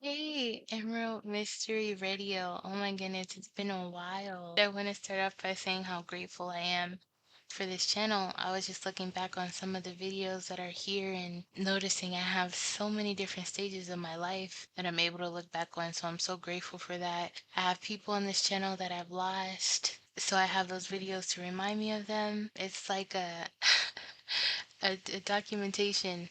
Hey, Emerald Mystery Radio. Oh my goodness, it's been a while. I want to start off by saying how grateful I am for this channel. I was just looking back on some of the videos that are here and noticing I have so many different stages of my life that I'm able to look back on. So I'm so grateful for that. I have people on this channel that I've lost. So I have those videos to remind me of them. It's like a a documentation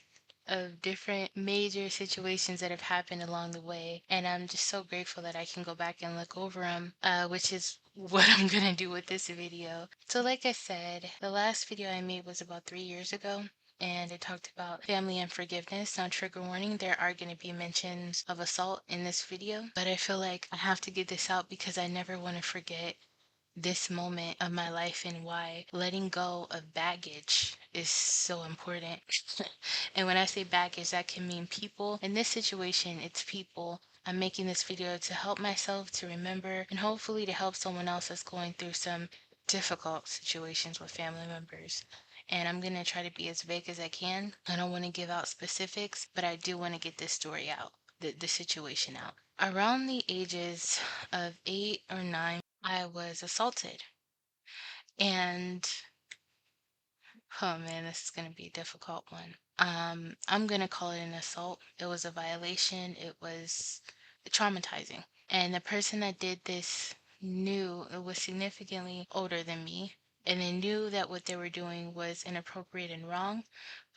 of different major situations that have happened along the way. And I'm just so grateful that I can go back and look over them, which is what I'm gonna do with this video. So like I said, the last video I made was about 3 years ago. And it talked about family and forgiveness. Now, trigger warning, there are going to be mentions of assault in this video, but I feel like I have to get this out because I never want to forget this moment of my life and why letting go of baggage is so important. And when I say baggage, that can mean people. In this situation, it's people. I'm making this video to help myself to remember and hopefully to help someone else that's going through some difficult situations with family members. And I'm going to try to be as vague as I can. I don't want to give out specifics, but I do want to get this story out, the situation out. Around the ages of 8 or 9, I was assaulted. And oh man, this is going to be a difficult one. I'm going to call it an assault. It was a violation. It was traumatizing. And the person that did this knew it was significantly older than me. And they knew that what they were doing was inappropriate and wrong,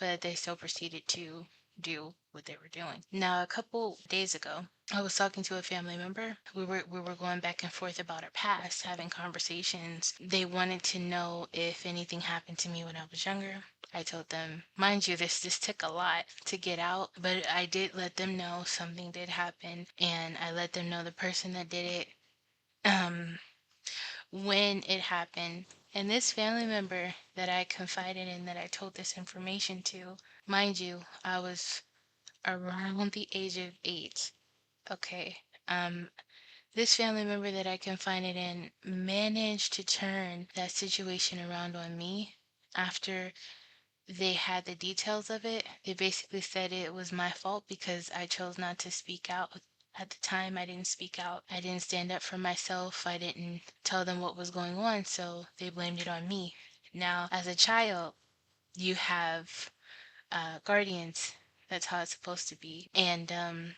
but they still proceeded to do what they were doing. Now, a couple days ago, I was talking to a family member. We were going back and forth about our past, having conversations. They wanted to know if anything happened to me when I was younger. I told them, mind you, this took a lot to get out, but I did let them know something did happen, and I let them know the person that did it, um, when it happened. And this family member that I confided in, that I told this information to, mind you, I was around the age of 8. Okay. This family member that I confided in managed to turn that situation around on me after they had the details of it. They basically said it was my fault because I chose not to speak out. At the time, I didn't speak out. I didn't stand up for myself. I didn't tell them what was going on, so they blamed it on me. Now, as a child, you have guardians. That's how it's supposed to be. And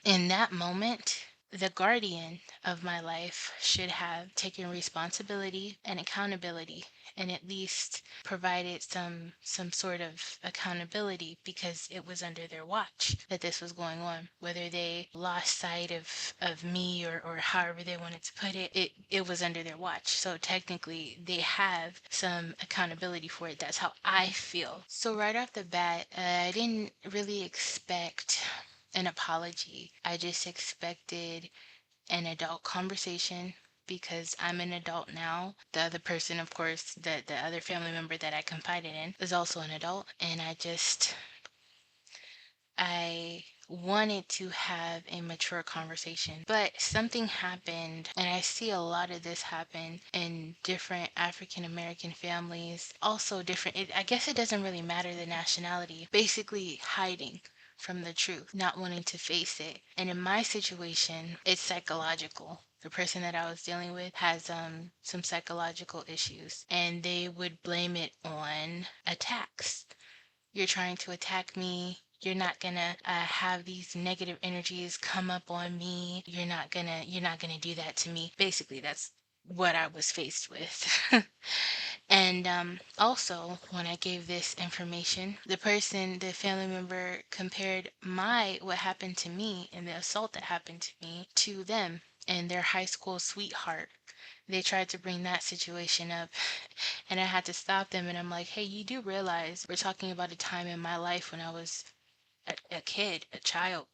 in that moment, the guardian of my life should have taken responsibility and accountability and at least provided some sort of accountability because it was under their watch that this was going on. Whether they lost sight of me or however they wanted to put it, it was under their watch. So technically they have some accountability for it. That's how I feel. So right off the bat, I didn't really expect an apology. I just expected an adult conversation because I'm an adult now. The other person, of course, the other family member that I confided in is also an adult, and I wanted to have a mature conversation. But something happened, and I see a lot of this happen in different African American families. Also different, I guess it doesn't really matter the nationality. Basically hiding from the truth, not wanting to face it. And in my situation, it's psychological. The person that I was dealing with has some psychological issues, and they would blame it on attacks. You're trying to attack me. You're not gonna have these negative energies come up on me. You're not gonna do that to me. Basically, that's what I was faced with. And also, when I gave this information, the family member compared what happened to me and the assault that happened to me to them and their high school sweetheart. They tried to bring that situation up, and I had to stop them. And I'm like, hey, you do realize we're talking about a time in my life when I was a kid, a child,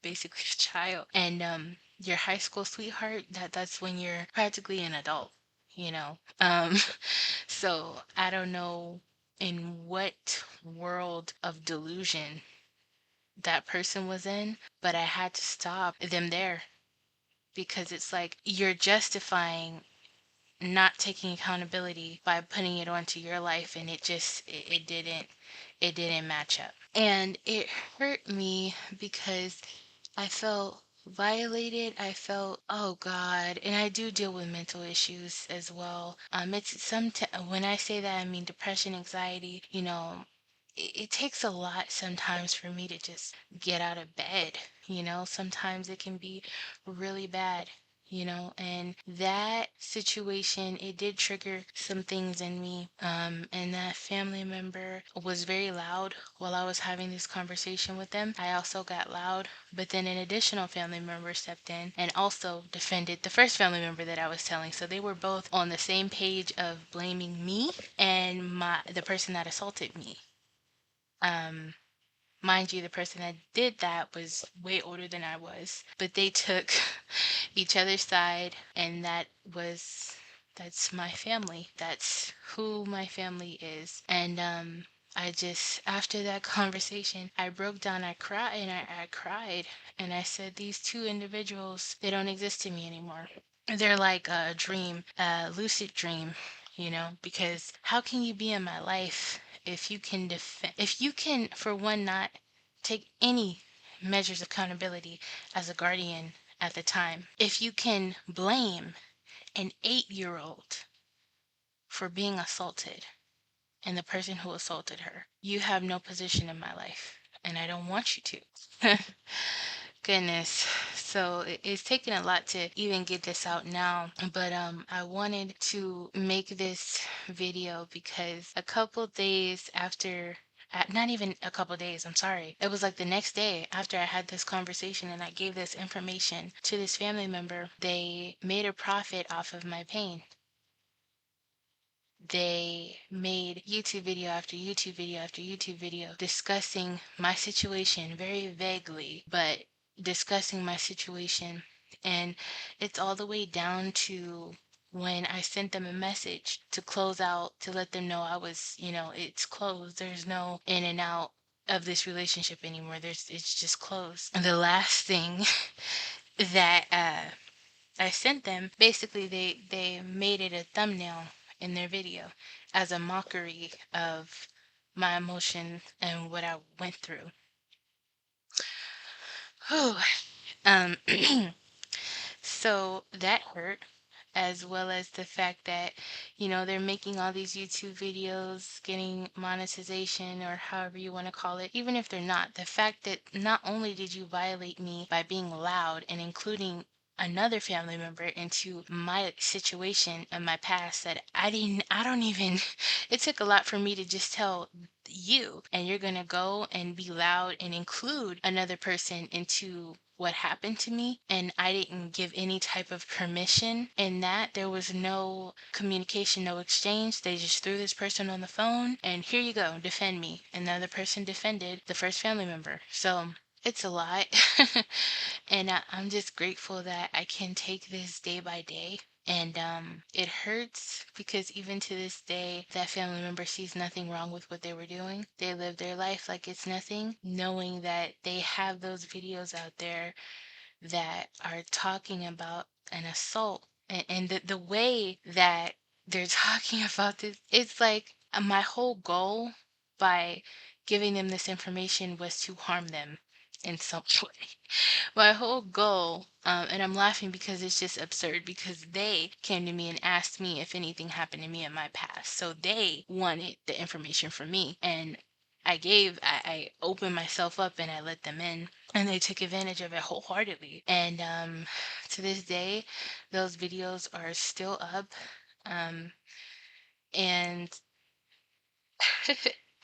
basically a child. And your high school sweetheart, that's when you're practically an adult, you know. So I don't know in what world of delusion that person was in, but I had to stop them there because it's like you're justifying not taking accountability by putting it onto your life, and it didn't match up. And it hurt me because I felt Violated, I felt, oh God, and I do deal with mental issues as well. It's when I say that, I mean depression, anxiety, it takes a lot sometimes for me to just get out of bed. Sometimes it can be really bad. And that situation, it did trigger some things in me. And that family member was very loud while I was having this conversation with them. I also got loud, but then an additional family member stepped in and also defended the first family member that I was telling. So they were both on the same page of blaming me and the person that assaulted me. Um, Mind you, the person that did that was way older than I was, but they took each other's side, and that's my family. That's who my family is. And I just, after that conversation, I broke down, I cried, and I cried, and I said, these two individuals, they don't exist to me anymore. They're like a dream, a lucid dream, because how can you be in my life if you can if you can, for one, not take any measures of accountability as a guardian at the time, if you can blame an 8-year-old for being assaulted and the person who assaulted her, you have no position in my life, and I don't want you to. Goodness. So it's taken a lot to even get this out now, but I wanted to make this video because a couple days after, not even a couple days, I'm sorry. It was like the next day after I had this conversation and I gave this information to this family member, they made a profit off of my pain. They made YouTube video after YouTube video after YouTube video discussing my situation very vaguely, but discussing my situation. And it's all the way down to when I sent them a message to close out, to let them know I was, it's closed. There's no in and out of this relationship anymore. It's just closed. And the last thing that I sent them, basically they made it a thumbnail in their video as a mockery of my emotion and what I went through. Whew. Um, so that hurt, as well as the fact that, they're making all these YouTube videos, getting monetization or however you want to call it, even if they're not. The fact that not only did you violate me by being loud and including another family member into my situation and my past that I don't even, it took a lot for me to just tell you, and you're going to go and be loud and include another person into what happened to me, and I didn't give any type of permission in that. There was no communication, no exchange. They just threw this person on the phone and here you go, defend me. And the other person defended the first family member. So it's a lot. And I'm just grateful that I can take this day by day. And it hurts because even to this day, that family member sees nothing wrong with what they were doing. They live their life like it's nothing, knowing that they have those videos out there that are talking about an assault. And the way that they're talking about this, it's like my whole goal by giving them this information was to harm them in some way. My whole goal, and I'm laughing because it's just absurd because they came to me and asked me if anything happened to me in my past. So they wanted the information from me. And I opened myself up and I let them in. And they took advantage of it wholeheartedly. And to this day, those videos are still up. And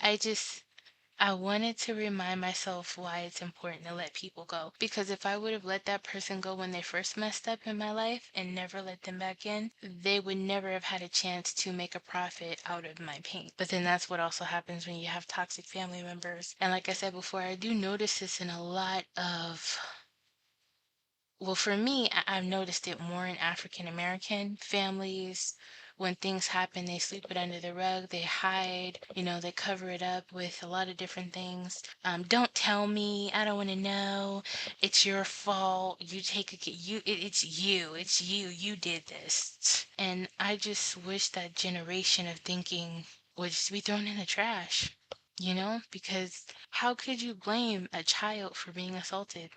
I just I wanted to remind myself why it's important to let people go. Because if I would have let that person go when they first messed up in my life and never let them back in, they would never have had a chance to make a profit out of my pain. But then that's what also happens when you have toxic family members. And like I said before, I do notice this in a lot of, well, for me, I've noticed it more in African American families. When things happen, they sweep it under the rug, they hide, they cover it up with a lot of different things. Don't tell me, I don't want to know. It's your fault. You take it's you did this. And I just wish that generation of thinking would just be thrown in the trash, because how could you blame a child for being assaulted?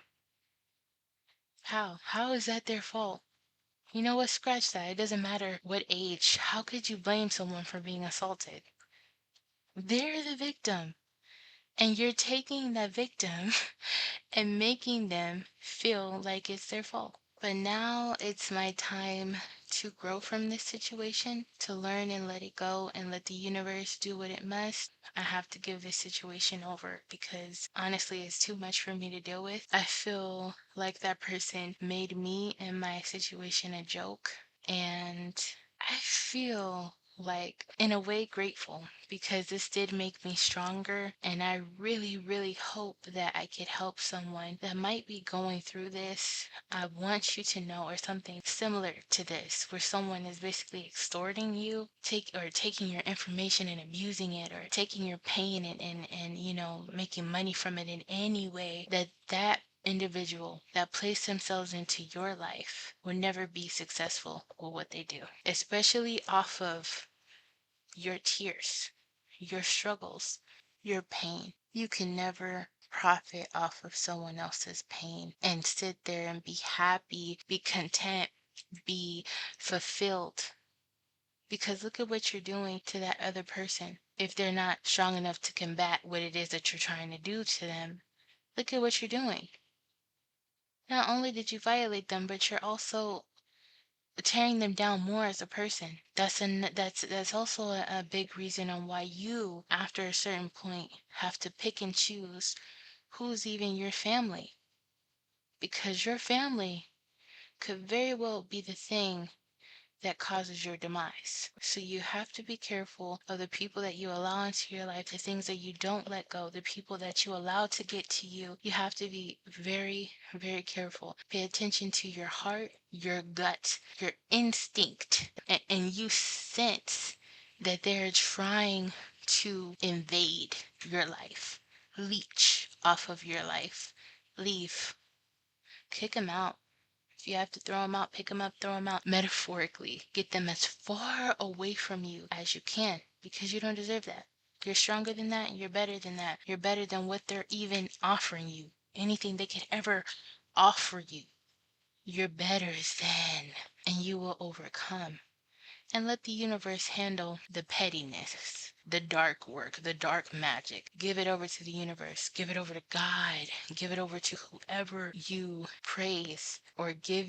How is that their fault? You know what? Scratch that. It doesn't matter what age. How could you blame someone for being assaulted? They're the victim. And you're taking that victim and making them feel like it's their fault. But now it's my time to grow from this situation, to learn and let it go and let the universe do what it must. I have to give this situation over because honestly, it's too much for me to deal with. I feel like that person made me and my situation a joke. And I feel like, in a way, grateful because this did make me stronger. And I really, really hope that I could help someone that might be going through this. I want you to know, or something similar to this, where someone is basically extorting you, taking your information and abusing it, or taking your pain and making money from it in any way, that individual that place themselves into your life will never be successful with what they do, especially off of your tears, your struggles, your pain. You can never profit off of someone else's pain and sit there and be happy, be content, be fulfilled. Because look at what you're doing to that other person. If they're not strong enough to combat what it is that you're trying to do to them, look at what you're doing. Not only did you violate them, but you're also tearing them down more as a person. That's also a big reason on why you, after a certain point, have to pick and choose who's even your family. Because your family could very well be the thing that causes your demise. So you have to be careful of the people that you allow into your life, the things that you don't let go, the people that you allow to get to you. You have to be very, very careful. Pay attention to your heart, your gut, your instinct, and you sense that they're trying to invade your life, leech off of your life, leave, kick them out. If you have to throw them out, pick them up, throw them out. Metaphorically, get them as far away from you as you can because you don't deserve that. You're stronger than that. You're better than that. You're better than what they're even offering you. Anything they could ever offer you. You're better than, and you will overcome. And let the universe handle the pettiness, the dark work, the dark magic. Give it over to the universe. Give it over to God. Give it over to whoever you praise or give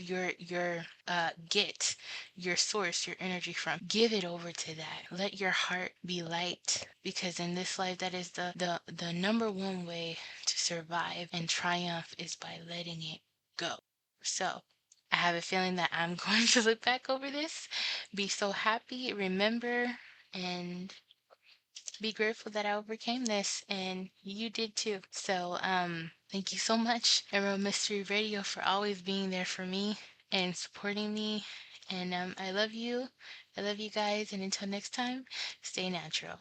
get your source, your energy from. Give it over to that. Let your heart be light because in this life that is the number one way to survive and triumph is by letting it go. So I have a feeling that I'm going to look back over this, be so happy, remember, and be grateful that I overcame this, and you did too. So, thank you so much, Emerald Mystery Radio, for always being there for me and supporting me. And I love you. I love you guys. And until next time, stay natural.